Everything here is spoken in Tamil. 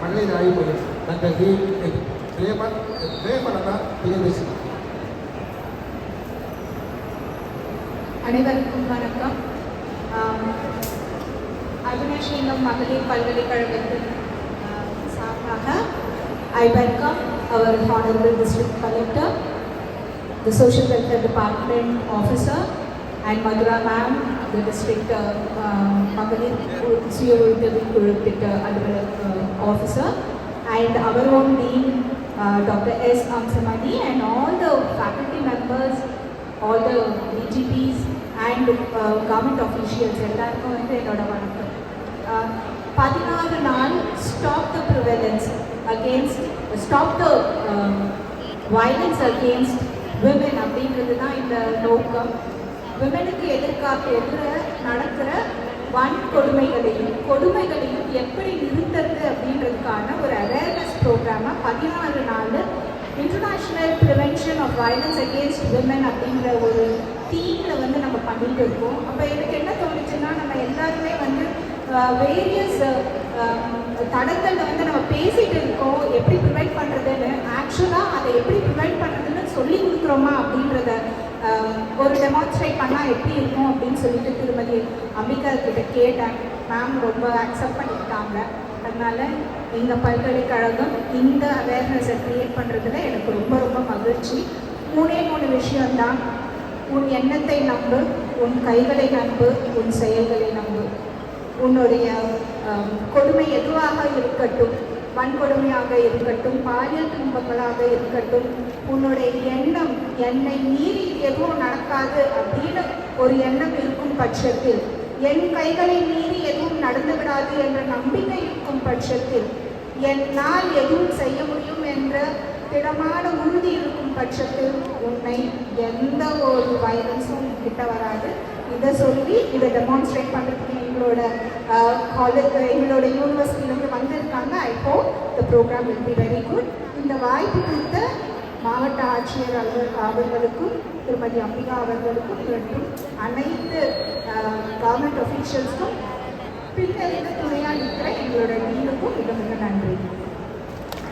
மகளிர் ஆய்வு மையம் டாக்டர் ரேமலதா பிரியதர்ஷினி. அனைவருக்கும் வணக்கம். அவினாஷிங்கம் மகளிர் பல்கலைக்கழகத்தின் சார்பாக I welcome our Honorable District Collector, the Social Welfare Department Officer, and Madhura Ma'am, the District Magalir Suya Udavi Kuழு Titta Aluvalak Officer, and our own Dean Dr. S. Amsamani, and all the faculty members, all the DGPs and government officials. எல்லாருக்கும் வந்து என்னோட வணக்கம். 16 நாள் stop the prevalence against, stop the violence against women அப்படின்றது தான் இந்த நோக்கம். விமனுக்கு எதிர நடக்கிற கொடுமைகளையும் எப்படி நிறுத்துறது அப்படின்றதுக்கான ஒரு அவேர்னஸ் ப்ரோக்ராமை 16 நாள் international prevention of violence against women அப்படின்ற ஒரு தீமில் வந்து நம்ம பண்ணிட்டு இருக்கோம். அப்போ எனக்கு என்ன தோணுச்சுன்னா, நம்ம எல்லாருமே வந்து வேரியஸ் தடங்களில் வந்து நம்ம பேசிகிட்டு இருக்கோம் எப்படி ப்ரிவென்ட் பண்ணுறதுன்னு. ஆக்சுவலாக அதை எப்படி ப்ரிவென்ட் பண்ணுறதுன்னு சொல்லி கொடுக்குறோமா அப்படின்றத ஒரு டெமான்ஸ்ட்ரேட் பண்ணால் எப்படி இருக்கும் அப்படின்னு சொல்லிட்டு திருமதி அம்பிகா கிட்ட கேட்டேன். மேம் ரொம்ப அக்செப்ட் பண்ணிக்கிட்டாங்க. அதனால் எங்கள் பல்கலைக்கழகம் இந்த அவேர்னஸை க்ரியேட் பண்ணுறதுல எனக்கு ரொம்ப ரொம்ப மகிழ்ச்சி. 3 விஷயம்தான். உன் எண்ணத்தை நம்பு, உன் கைகளை நம்பு, உன் செயல்களை நம்பு. உன்னுடைய கொடுமை எதுவாக இருக்கட்டும், வன்கொடுமையாக இருக்கட்டும், பாலியல் துன்பங்களாக இருக்கட்டும், உன்னுடைய எண்ணம் என்னை மீறி எதுவும் நடக்காது அப்படின்னு ஒரு எண்ணம் இருக்கும் பட்சத்தில், என் கைகளை மீறி எதுவும் நடந்து விடாது என்ற நம்பிக்கை இருக்கும் பட்சத்தில், என்னால் எதுவும் செய்ய முடியும் என்ற திடமான உறுதி இருக்கும் பட்சத்தில் உன்னை எந்த ஒரு வயலன்ஸும் கிட்ட வராது. இதை சொல்லி இதை டெமான்ஸ்ட்ரேட் பண்ணுறதுக்கு எங்களோட எங்களோட யூனிவர்சிட்டியிலேருந்து வந்திருக்காங்க. I hope the program will be very good. இந்த வாய்ப்பு கொடுத்த மாவட்ட ஆட்சியர் அவர்களுக்கும் திருமதி அம்பிகா அவர்களுக்கும் மற்றும் அனைத்து கவர்மெண்ட் அஃபீஷியல்ஸும் பின்னிருந்து துணையாக இருக்கிற எங்களோட டீனுக்கும் மிக மிக நன்றி.